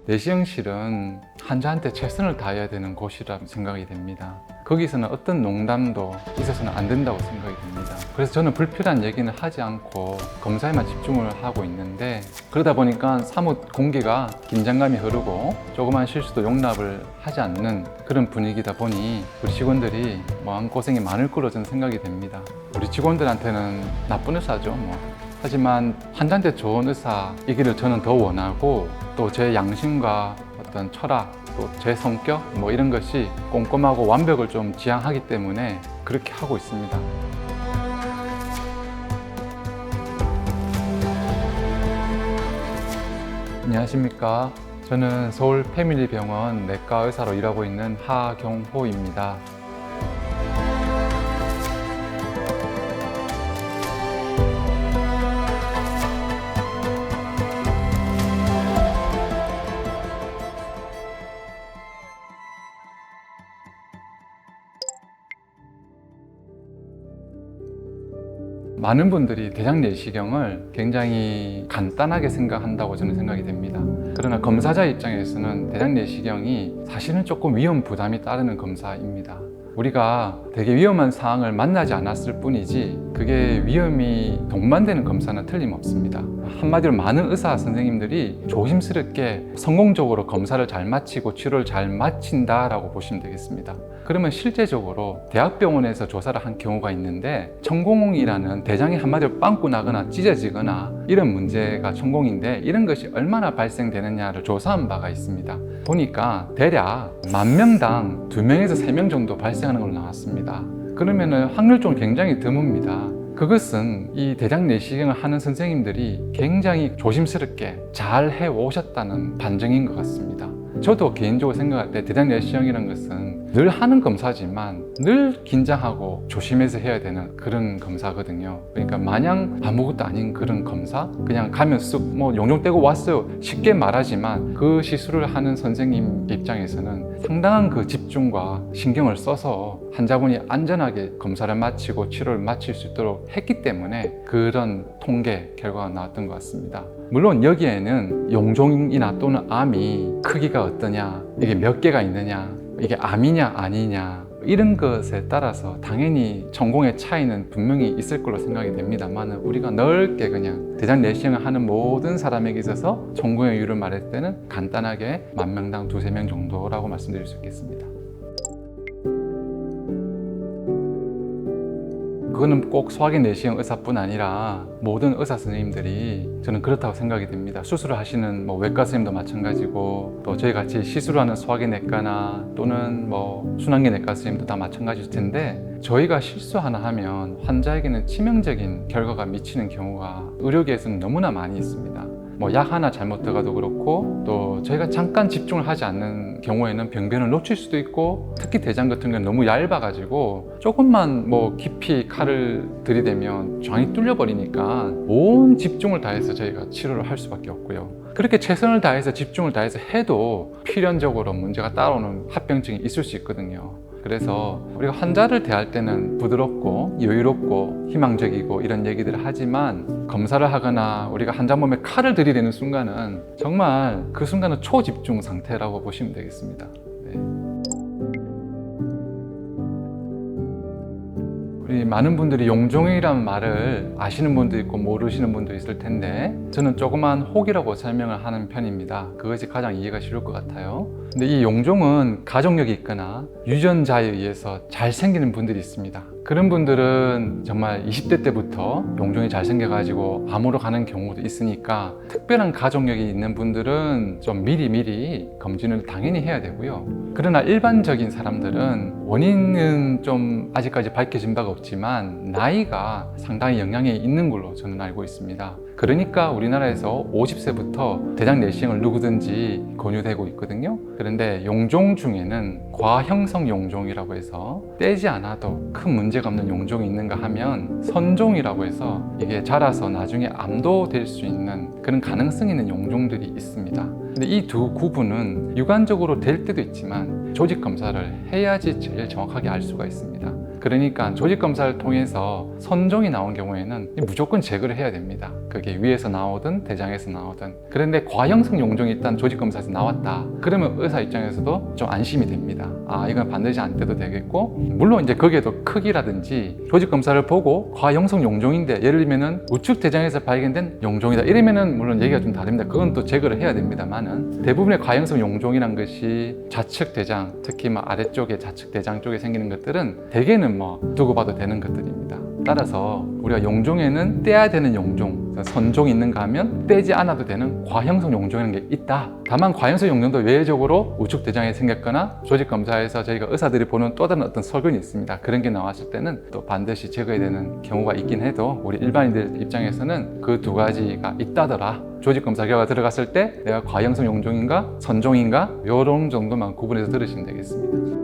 내시경실은 환자한테 최선을 다해야 되는 곳이라 생각이 됩니다. 거기서는 어떤 농담도 있어서는 안 된다고 생각이 됩니다. 그래서 저는 불필요한 얘기는 하지 않고 검사에만 집중을 하고 있는데, 그러다 보니까 사뭇 공기가 긴장감이 흐르고 조그만 실수도 용납을 하지 않는 그런 분위기다 보니 우리 직원들이 마음고생이 많을 거로 저는 생각이 됩니다. 우리 직원들한테는 나쁜 의사죠. 하지만 환자한테 좋은 의사이기를 저는 더 원하고, 또 제 양심과 어떤 철학, 또 제 성격 이런 것이 꼼꼼하고 완벽을 좀 지향하기 때문에 그렇게 하고 있습니다. 안녕하십니까. 저는 서울 패밀리병원 내과 의사로 일하고 있는 하경호입니다. 많은 분들이 대장 내시경을 굉장히 간단하게 생각한다고 저는 생각이 됩니다. 그러나 검사자 입장에서는 대장 내시경이 사실은 조금 위험 부담이 따르는 검사입니다. 우리가 되게 위험한 상황을 만나지 않았을 뿐이지 그게 위험이 동반되는 검사는 틀림없습니다. 한마디로 많은 의사 선생님들이 조심스럽게 성공적으로 검사를 잘 마치고 치료를 잘 마친다라고 보시면 되겠습니다. 그러면 실제적으로 대학병원에서 조사를 한 경우가 있는데, 천공이라는 대장이 한마디로 빵꾸 나거나 찢어지거나 이런 문제가 천공인데, 이런 것이 얼마나 발생되느냐를 조사한 바가 있습니다. 보니까 대략 10,000명당 2명에서 3명 정도 발생하는 걸로 나왔습니다. 그러면은 확률적으로 굉장히 드뭅니다. 그것은 이 대장 내시경을 하는 선생님들이 굉장히 조심스럽게 잘 해오셨다는 반증인 것 같습니다. 저도 개인적으로 생각할 때 대장 내시경이라는 것은 늘 하는 검사지만 늘 긴장하고 조심해서 해야 되는 그런 검사거든요. 그러니까 마냥 아무것도 아닌 그런 검사, 그냥 가면 쓱 용종 떼고 왔어요 쉽게 말하지만, 그 시술을 하는 선생님 입장에서는 상당한 그 집중과 신경을 써서 환자분이 안전하게 검사를 마치고 치료를 마칠 수 있도록 했기 때문에 그런 통계 결과가 나왔던 것 같습니다. 물론 여기에는 용종이나 또는 암이 크기가 어떠냐, 이게 몇 개가 있느냐, 이게 암이냐 아니냐, 이런 것에 따라서 당연히 전공의 차이는 분명히 있을 걸로 생각이 됩니다만, 우리가 넓게 그냥 대장 내시경을 하는 모든 사람에게 있어서 전공의 이유를 말할 때는 간단하게 10,000명당 2~3명 정도라고 말씀드릴 수 있겠습니다. 그거는 꼭 소화기 내시경 의사뿐 아니라 모든 의사 선생님들이 저는 그렇다고 생각이 됩니다. 수술을 하시는 외과 선생님도 마찬가지고, 또 저희 같이 시술하는 소화기 내과나 또는 순환기 내과 선생님도 다 마찬가지일 텐데, 저희가 실수 하나 하면 환자에게는 치명적인 결과가 미치는 경우가 의료계에서는 너무나 많이 있습니다. 약 하나 잘못 들어가도 그렇고, 또 저희가 잠깐 집중을 하지 않는 경우에는 병변을 놓칠 수도 있고, 특히 대장 같은 경우는 너무 얇아가지고 조금만 깊이 칼을 들이대면 장이 뚫려버리니까 온 집중을 다해서 저희가 치료를 할 수밖에 없고요. 그렇게 최선을 다해서 집중을 다해서 해도 필연적으로 문제가 따라오는 합병증이 있을 수 있거든요. 그래서 우리가 환자를 대할 때는 부드럽고 여유롭고 희망적이고 이런 얘기들을 하지만, 검사를 하거나 우리가 환자 몸에 칼을 들이대는 순간은 정말 그 순간은 초집중 상태라고 보시면 되겠습니다. 네. 우리 많은 분들이 용종이라는 말을 아시는 분도 있고 모르시는 분도 있을 텐데, 저는 조그만 혹이라고 설명을 하는 편입니다. 그것이 가장 이해가 쉬울 것 같아요. 근데 이 용종은 가족력이 있거나 유전자에 의해서 잘 생기는 분들이 있습니다. 그런 분들은 정말 20대 때부터 용종이 잘 생겨가지고 암으로 가는 경우도 있으니까, 특별한 가족력이 있는 분들은 좀 미리 검진을 당연히 해야 되고요. 그러나 일반적인 사람들은 원인은 좀 아직까지 밝혀진 바가 없지만 나이가 상당히 영향이 있는 걸로 저는 알고 있습니다. 그러니까 우리나라에서 50세부터 대장 내시경을 누구든지 권유되고 있거든요. 그런데 용종 중에는 과형성 용종이라고 해서 떼지 않아도 큰 문제가 없는 용종이 있는가 하면, 선종이라고 해서 이게 자라서 나중에 암도 될 수 있는 그런 가능성이 있는 용종들이 있습니다. 근데 이 두 구분은 유관적으로 될 때도 있지만 조직 검사를 해야지 제일 정확하게 알 수가 있습니다. 그러니까 조직검사를 통해서 선종이 나온 경우에는 무조건 제거를 해야 됩니다. 그게 위에서 나오든 대장에서 나오든. 그런데 과형성 용종이 일단 조직검사에서 나왔다. 그러면 의사 입장에서도 좀 안심이 됩니다. 아, 이건 반드시 안 떼도 되겠고, 물론 이제 거기에도 크기라든지 조직검사를 보고 과형성 용종인데 예를 들면은 우측 대장에서 발견된 용종이다 이러면은 물론 얘기가 좀 다릅니다. 그건 또 제거를 해야 됩니다만은 대부분의 과형성 용종이란 것이 좌측 대장, 특히 뭐 아래쪽에 좌측 대장 쪽에 생기는 것들은 대개는 뭐 두고 봐도 되는 것들입니다. 따라서 우리가 용종에는 떼야 되는 용종, 선종이 있는가 하면 떼지 않아도 되는 과형성 용종이라는 게 있다. 다만 과형성 용종도 외래적으로 우측 대장에 생겼거나 조직검사에서 저희가 의사들이 보는 또 다른 어떤 설견이 있습니다. 그런 게 나왔을 때는 또 반드시 제거해야 되는 경우가 있긴 해도 우리 일반인들 입장에서는 그 두 가지가 있다더라. 조직검사 결과 들어갔을 때 내가 과형성 용종인가 선종인가 이런 정도만 구분해서 들으시면 되겠습니다.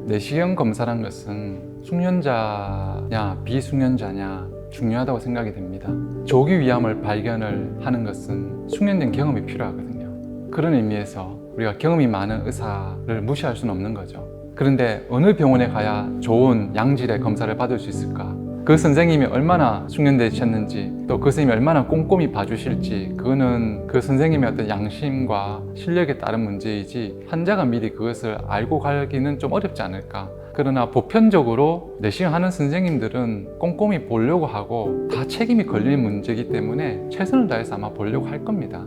내시경 검사란 것은 숙련자냐 비숙련자냐 중요하다고 생각이 됩니다. 조기 위암을 발견을 하는 것은 숙련된 경험이 필요하거든요. 그런 의미에서 우리가 경험이 많은 의사를 무시할 수는 없는 거죠. 그런데 어느 병원에 가야 좋은 양질의 검사를 받을 수 있을까? 그 선생님이 얼마나 숙련되셨는지 또 그 선생님이 얼마나 꼼꼼히 봐주실지 그거는 그 선생님의 어떤 양심과 실력에 따른 문제이지 환자가 미리 그것을 알고 가기는 좀 어렵지 않을까. 그러나 보편적으로 내시경 하는 선생님들은 꼼꼼히 보려고 하고 다 책임이 걸리는 문제이기 때문에 최선을 다해서 아마 보려고 할 겁니다.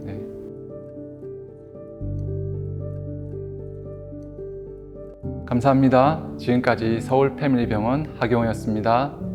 네. 감사합니다. 지금까지 서울패밀리병원 하경호였습니다.